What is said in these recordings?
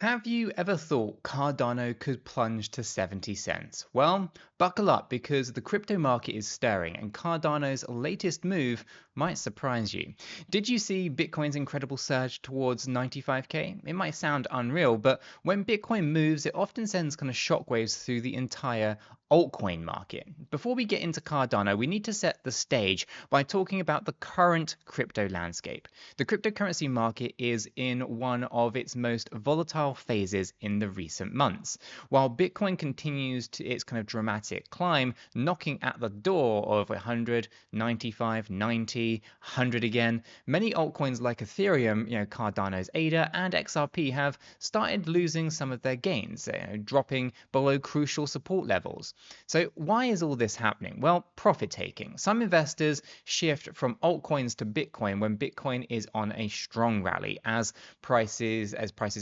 Have you ever thought Cardano could plunge to 70 cents? Well, buckle up because the crypto market is stirring and Cardano's latest move might surprise you. Did you see Bitcoin's incredible surge towards 95K? It might sound unreal, but when Bitcoin moves, it often sends kind of shockwaves through the entire altcoin market. Before we get into Cardano, we need to set the stage by talking about the current crypto landscape. The cryptocurrency market is in one of its most volatile phases in the recent months. While Bitcoin continues to its kind of dramatic climb, knocking at the door of 100, 95, 90, 100 again, many altcoins like Ethereum, Cardano's ADA and XRP have started losing some of their gains, dropping below crucial support levels. So why is all this happening? Well, profit taking. Some investors shift from altcoins to Bitcoin when Bitcoin is on a strong rally. As prices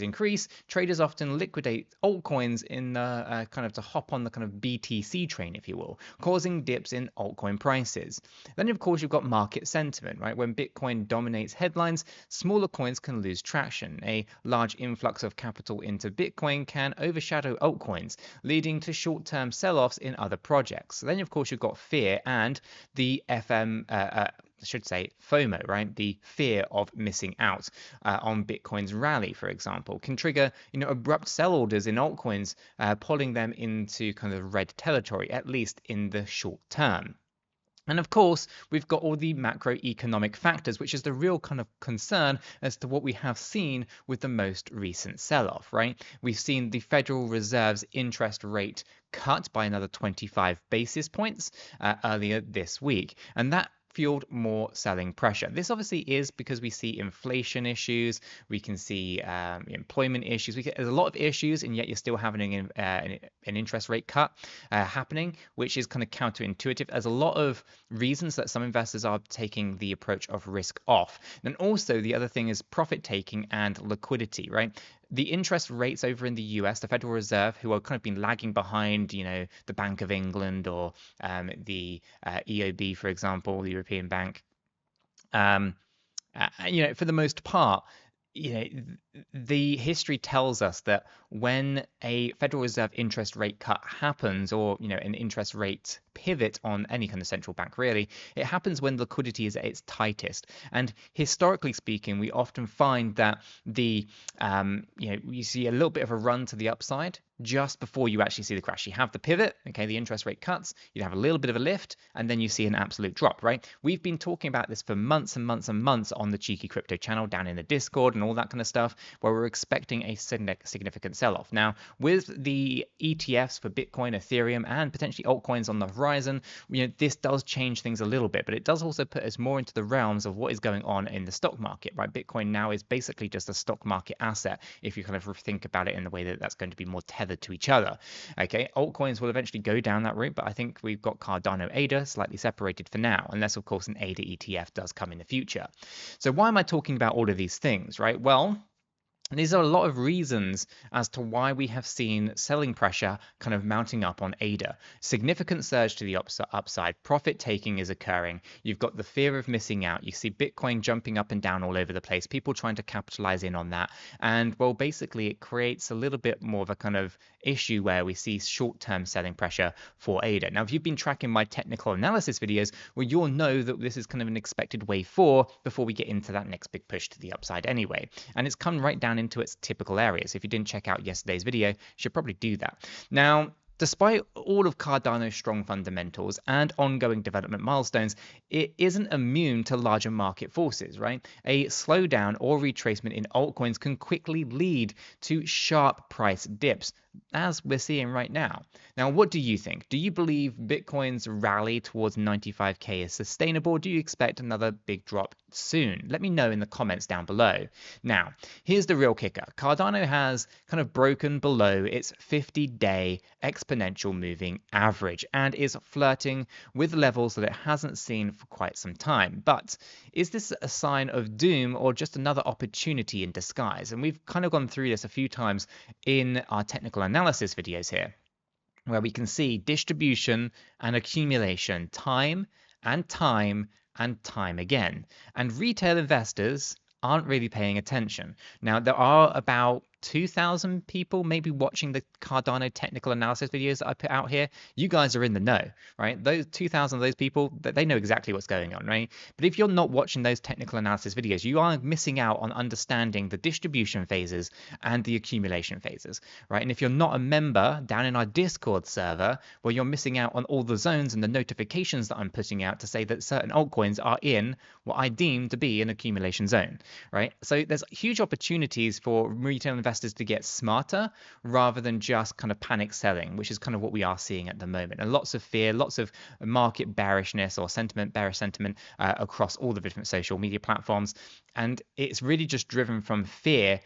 increase, traders often liquidate altcoins in the kind of to hop on the kind of BTC train, if you will, causing dips in altcoin prices. Then, of course, you've got market sentiment, right? When Bitcoin dominates headlines, smaller coins can lose traction. A large influx of capital into Bitcoin can overshadow altcoins, leading to short-term sell-offs in other projects. Then, of course, you've got fear and the FOMO, right? The fear of missing out on Bitcoin's rally, for example, can trigger abrupt sell orders in altcoins, pulling them into kind of red territory, at least in the short term. And of course, we've got all the macroeconomic factors, which is the real kind of concern as to what we have seen with the most recent sell-off, right? We've seen the Federal Reserve's interest rate cut by another 25 basis points earlier this week. And that fueled more selling pressure. This obviously is because we see inflation issues, we can see employment issues, there's a lot of issues, and yet you're still having an interest rate cut happening, which is kind of counterintuitive. There's a lot of reasons that some investors are taking the approach of risk off. And also the other thing is profit taking and liquidity, right? The interest rates over in the US, the Federal Reserve, who are kind of been lagging behind, the Bank of England or the EOB, for example, the European Bank, for the most part, the history tells us that when a Federal Reserve interest rate cut happens, or an interest rate pivot on any kind of central bank, really, it happens when liquidity is at its tightest. And historically speaking, we often find that you see a little bit of a run to the upside just before you actually see the crash. You have the pivot, okay, the interest rate cuts, you have a little bit of a lift, and then you see an absolute drop, right? We've been talking about this for months and months and months on the Cheeky Crypto channel, down in the Discord and all that kind of stuff, where we're expecting a significant sell-off. Now, with the ETFs for Bitcoin, Ethereum, and potentially altcoins on the horizon, this does change things a little bit, but it does also put us more into the realms of what is going on in the stock market, right? Bitcoin now is basically just a stock market asset, if you kind of think about it in the way that that's going to be more tethered to each other. Okay, altcoins will eventually go down that route, but I think we've got Cardano ADA slightly separated for now, unless of course an ADA ETF does come in the future. So why am I talking about all of these things, right? Well, these are a lot of reasons as to why we have seen selling pressure kind of mounting up on ADA. Significant surge to the upside, profit taking is occurring. You've got the fear of missing out. You see Bitcoin jumping up and down all over the place, people trying to capitalize in on that. And well, basically it creates a little bit more of a kind of issue where we see short-term selling pressure for ADA. Now, if you've been tracking my technical analysis videos, well, you'll know that this is kind of an expected wave 4 before we get into that next big push to the upside anyway. And it's come right down into its typical areas. If you didn't check out yesterday's video, you should probably do that. Now, despite all of Cardano's strong fundamentals and ongoing development milestones, it isn't immune to larger market forces, right? A slowdown or retracement in altcoins can quickly lead to sharp price dips, as we're seeing right now. Now, what do you think? Do you believe Bitcoin's rally towards 95K is sustainable? Do you expect another big drop soon? Let me know in the comments down below. Now, here's the real kicker. Cardano has kind of broken below its 50-day exponential moving average and is flirting with levels that it hasn't seen for quite some time. But is this a sign of doom or just another opportunity in disguise? And we've kind of gone through this a few times in our technical analysis videos here, where we can see distribution and accumulation time and time and time again. And retail investors aren't really paying attention. Now, there are about 2,000 people maybe watching the Cardano technical analysis videos that I put out here. You guys are in the know, right? Those 2,000 of those people, they know exactly what's going on, right? But if you're not watching those technical analysis videos, you are missing out on understanding the distribution phases and the accumulation phases, right? And if you're not a member down in our Discord server, well, you're missing out on all the zones and the notifications that I'm putting out to say that certain altcoins are in what I deem to be an accumulation zone, right? So there's huge opportunities for retail investors to get smarter rather than just kind of panic selling, which is kind of what we are seeing at the moment. And lots of fear, lots of market bearishness or bearish sentiment across all the different social media platforms. And it's really just driven from fear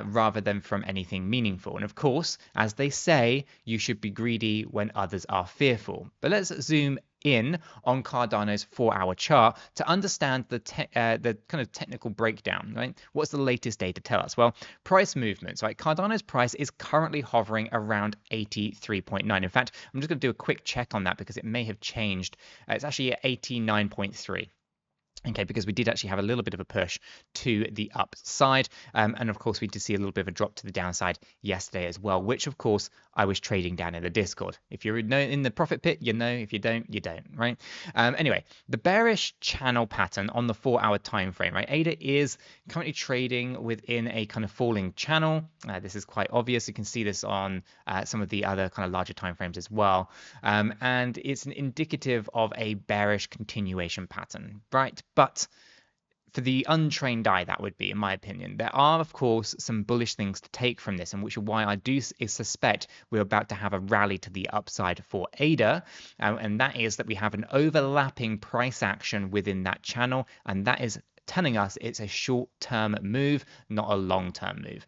rather than from anything meaningful. And of course, as they say, you should be greedy when others are fearful. But let's zoom in on Cardano's 4-hour chart to understand the kind of technical breakdown, right? What's the latest data tell us? Well, price movements, right? Cardano's price is currently hovering around 83.9. In fact, I'm just going to do a quick check on that because it may have changed. It's actually at 89.3. Okay, because we did actually have a little bit of a push to the upside. And of course, we did see a little bit of a drop to the downside yesterday as well, which of course I was trading down in the Discord. If you're in the profit pit, you know. If you don't, you don't, right? Anyway, the bearish channel pattern on the 4-hour time frame, right? ADA is currently trading within a kind of falling channel. This is quite obvious. You can see this on some of the other kind of larger time frames as well. And it's an indicative of a bearish continuation pattern, right? But for the untrained eye, that would be, in my opinion. There are, of course, some bullish things to take from this, and which is why I do suspect we're about to have a rally to the upside for ADA, and that is that we have an overlapping price action within that channel, and that is telling us it's a short-term move, not a long-term move.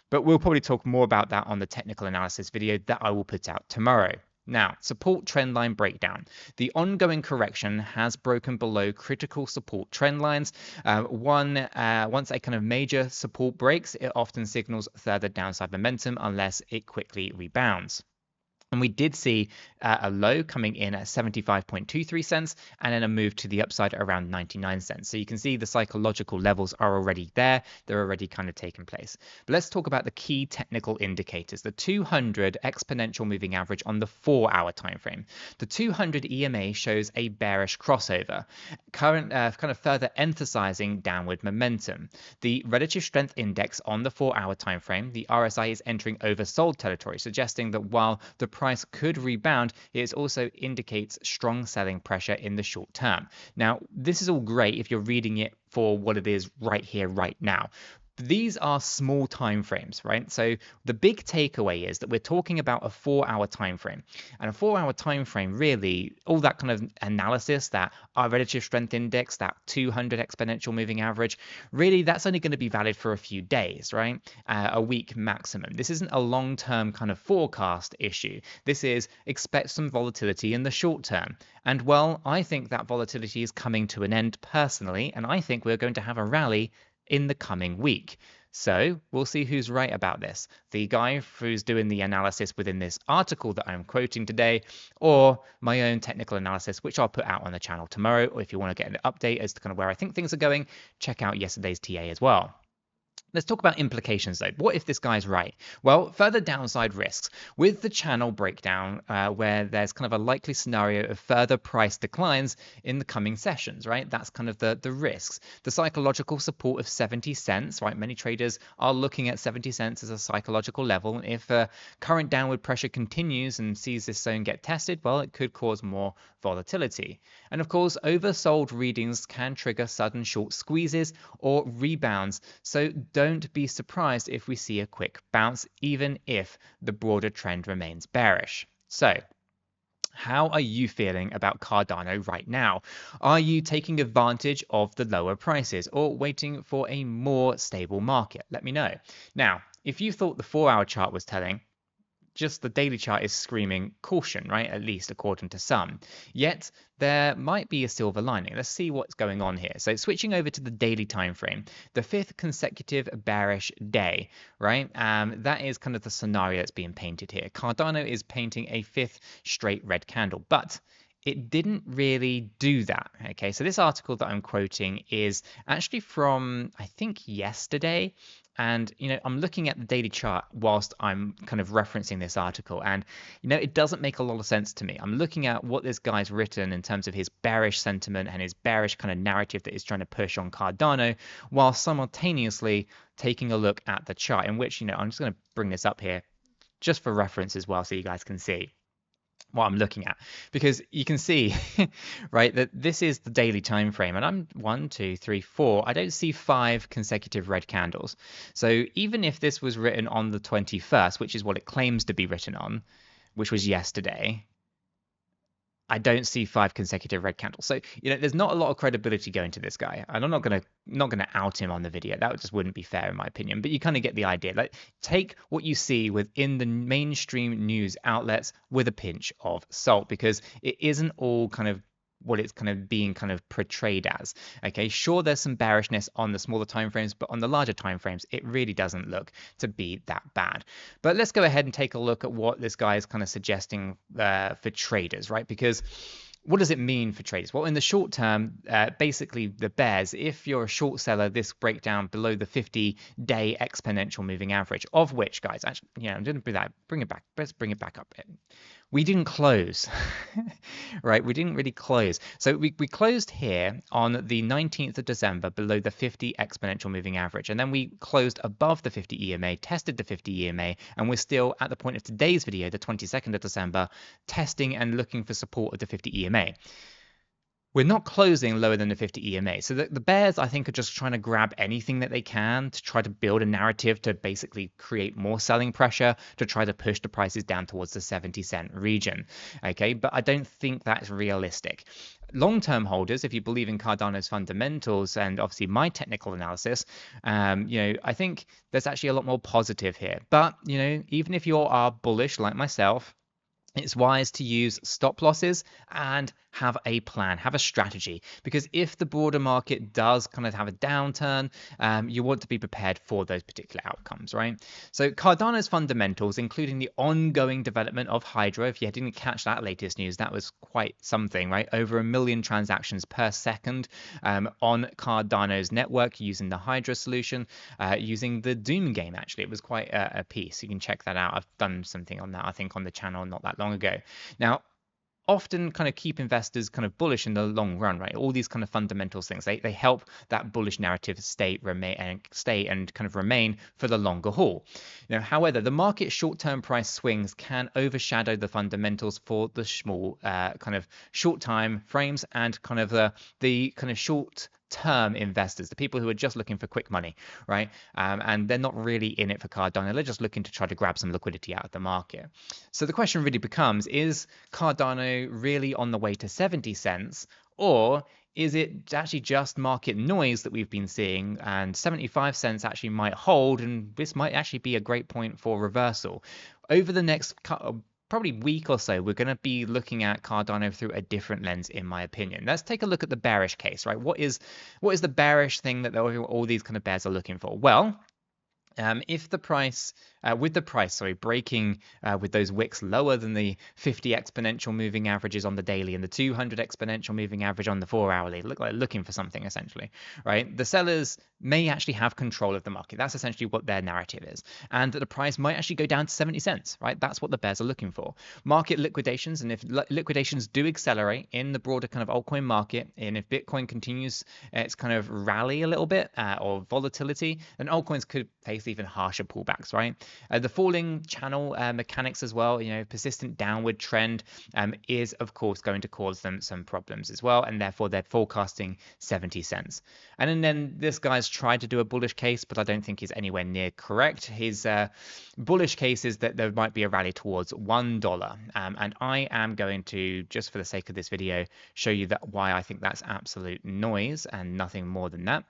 But we'll probably talk more about that on the technical analysis video that I will put out tomorrow. Now, support trend line breakdown. The ongoing correction has broken below critical support trend lines. Once a kind of major support breaks, it often signals further downside momentum unless it quickly rebounds. And we did see a low coming in at 75.23 cents and then a move to the upside around 99 cents. So you can see the psychological levels are already there. They're already kind of taken place. But let's talk about the key technical indicators. The 200 exponential moving average on the 4-hour time frame. The 200 EMA shows a bearish crossover, kind of further emphasizing downward momentum. The relative strength index on the 4-hour time frame, the RSI, is entering oversold territory, suggesting that while the price could rebound, it also indicates strong selling pressure in the short term. Now, this is all great if you're reading it for what it is right here, right now. These are small time frames, right? So the big takeaway is that we're talking about a 4-hour time frame. And a 4-hour time frame, really, all that kind of analysis, that our relative strength index, that 200 exponential moving average, really that's only going to be valid for a few days, right? A week maximum. This isn't a long-term kind of forecast issue. This is expect some volatility in the short term. And well, I think that volatility is coming to an end personally, and I think we're going to have a rally in the coming week. So we'll see who's right about this. The guy who's doing the analysis within this article that I'm quoting today, or my own technical analysis, which I'll put out on the channel tomorrow. Or if you want to get an update as to kind of where I think things are going, check out yesterday's TA as well. Let's talk about implications though. What if this guy's right? Well, further downside risks. With the channel breakdown, where there's kind of a likely scenario of further price declines in the coming sessions, right? That's kind of the risks. The psychological support of 70 cents, right? Many traders are looking at 70 cents as a psychological level. If current downward pressure continues and sees this zone get tested, well, it could cause more volatility. And of course, oversold readings can trigger sudden short squeezes or rebounds. So don't be surprised if we see a quick bounce, even if the broader trend remains bearish. So, how are you feeling about Cardano right now? Are you taking advantage of the lower prices or waiting for a more stable market? Let me know. Now, if you thought the 4-hour chart was telling, just the daily chart is screaming caution, right? At least according to some. Yet there might be a silver lining. Let's see what's going on here. So switching over to the daily time frame, the 5th consecutive bearish day, right? That is kind of the scenario that's being painted here. Cardano is painting a 5th straight red candle, but it didn't really do that. Okay, so this article that I'm quoting is actually from, I think, yesterday. And, I'm looking at the daily chart whilst I'm kind of referencing this article. And, it doesn't make a lot of sense to me. I'm looking at what this guy's written in terms of his bearish sentiment and his bearish kind of narrative that he's trying to push on Cardano, while simultaneously taking a look at the chart, in which, I'm just going to bring this up here just for reference as well so you guys can see what I'm looking at, because you can see right, that this is the daily time frame, and I'm 1, 2, 3, 4. I don't see 5 consecutive red candles. So even if this was written on the 21st, which is what it claims to be written on, which was yesterday, I don't see 5 consecutive red candles. So, there's not a lot of credibility going to this guy. And I'm not gonna out him on the video. That just wouldn't be fair in my opinion. But you kind of get the idea. Like, take what you see within the mainstream news outlets with a pinch of salt, because it isn't all kind of what it's kind of being kind of portrayed as. Okay, sure, there's some bearishness on the smaller time frames, but on the larger time frames, it really doesn't look to be that bad. But let's go ahead and take a look at what this guy is kind of suggesting for traders, right? Because what does it mean for traders? Well, in the short term, basically the bears, if you're a short seller, this breakdown below the 50-day exponential moving average, of which, guys, actually, I'm going to bring it back. Let's bring it back up. We didn't close, right? We didn't really close. So we closed here on the 19th of December below the 50 exponential moving average. And then we closed above the 50 EMA, tested the 50 EMA, and we're still at the point of today's video, the 22nd of December, testing and looking for support of the 50 EMA. We're not closing lower than the 50 EMA. So the bears, I think, are just trying to grab anything that they can to try to build a narrative to basically create more selling pressure to try to push the prices down towards the 70-cent region. Okay, but I don't think that's realistic. Long-term holders, if you believe in Cardano's fundamentals and obviously my technical analysis, I think there's actually a lot more positive here. But, even if you are bullish like myself, it's wise to use stop losses and have a plan, have a strategy, because if the broader market does kind of have a downturn, you want to be prepared for those particular outcomes, right? So Cardano's fundamentals, including the ongoing development of Hydra, if you didn't catch that latest news, that was quite something, right? Over 1 million transactions per second on Cardano's network using the Hydra solution, using the Doom game, actually. It was quite a piece. You can check that out. I've done something on that, I think, on the channel not that long ago. Now, often kind of keep investors kind of bullish in the long run, right? All these kind of fundamentals things, they help that bullish narrative stay and kind of remain for the longer haul. However, the market short-term price swings can overshadow the fundamentals for the small kind of short time frames and kind of the kind of short-term investors, the people who are just looking for quick money, right? And they're not really in it for Cardano. They're just looking to try to grab some liquidity out of the market. So the question really becomes, is Cardano really on the way to 70 cents, or is it actually just market noise that we've been seeing, and 75 cents actually might hold, and this might actually be a great point for reversal? Over the next probably week or so, we're going to be looking at Cardano through a different lens, in my opinion. Let's take a look at the bearish case, right? What is the bearish thing that all these kind of bears are looking for? Well, if the price, breaking with those wicks lower than the 50 exponential moving averages on the daily and the 200 exponential moving average on the 4-hourly, looking for something essentially, right? The sellers may actually have control of the market. That's essentially what their narrative is, and that the price might actually go down to 70 cents, right? That's what the bears are looking for. Market liquidations, and if liquidations do accelerate in the broader kind of altcoin market, and if Bitcoin continues its kind of rally a little bit or volatility, then altcoins could face even harsher pullbacks, right? The falling channel mechanics as well, persistent downward trend is of course going to cause them some problems as well, and therefore they're forecasting 70 cents. And then this guy's tried to do a bullish case, but I don't think he's anywhere near correct. His bullish case is that there might be a rally towards $1, and I am going to, just for the sake of this video, show you why I think that's absolute noise and nothing more than that.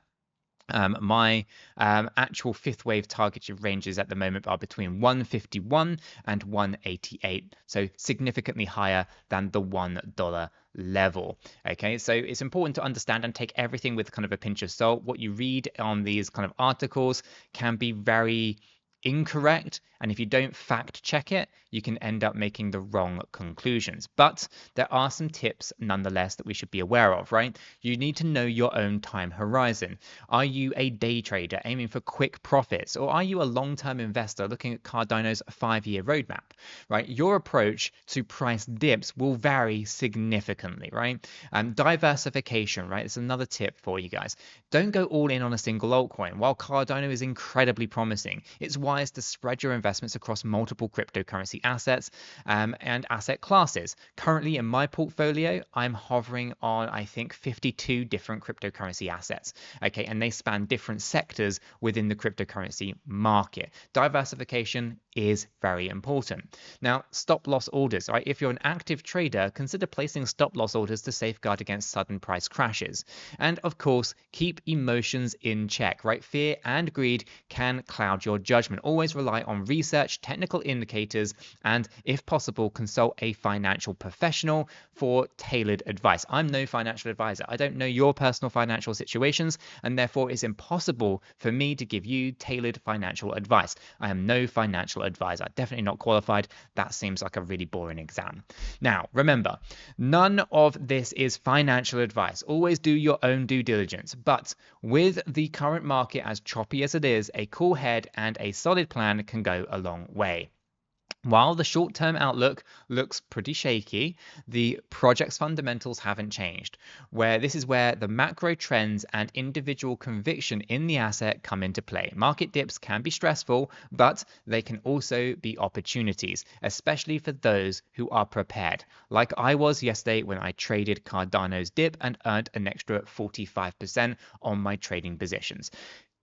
My actual fifth wave targeted ranges at the moment are between 151 and 188, so significantly higher than the $1 level. Okay, so it's important to understand and take everything with kind of a pinch of salt. What you read on these kind of articles can be very incorrect, and if you don't fact check it, you can end up making the wrong conclusions. But there are some tips nonetheless that we should be aware of, right? You need to know your own time horizon. Are you a day trader aiming for quick profits, or are you a long-term investor looking at Cardano's 5-year roadmap, right? Your approach to price dips will vary significantly, right? Diversification, right? It's another tip for you guys. Don't go all in on a single altcoin. While Cardano is incredibly promising, it's wise to spread your investments across multiple cryptocurrency assets and asset classes. Currently in my portfolio, I'm hovering on, I think, 52 different cryptocurrency assets, okay, and they span different sectors within the cryptocurrency market. Diversification is very important. Now, stop loss orders, right? If you're an active trader, consider placing stop loss orders to safeguard against sudden price crashes. And of course, keep emotions in check, right? Fear and greed can cloud your judgment. Always rely on research, technical indicators, and if possible, consult a financial professional for tailored advice. I'm no financial advisor. I don't know your personal financial situations, and therefore it's impossible for me to give you tailored financial advice. I am no financial advisor. Definitely not qualified. That seems like a really boring exam. Now, remember, none of this is financial advice. Always do your own due diligence. But with the current market as choppy as it is, a cool head and a solid plan can go a long way. While the short-term outlook looks pretty shaky, the project's fundamentals haven't changed. This is where the macro trends and individual conviction in the asset come into play. Market dips can be stressful, but they can also be opportunities, especially for those who are prepared. Like I was yesterday when I traded Cardano's dip and earned an extra 45% on my trading positions.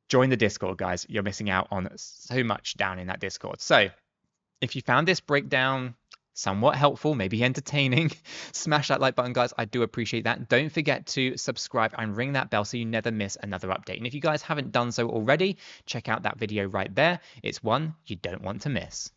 Join the Discord, guys. You're missing out on so much down in that Discord. So, if you found this breakdown somewhat helpful, maybe entertaining, smash that like button, guys. I do appreciate that. Don't forget to subscribe and ring that bell so you never miss another update. And if you guys haven't done so already, check out that video right there. It's one you don't want to miss.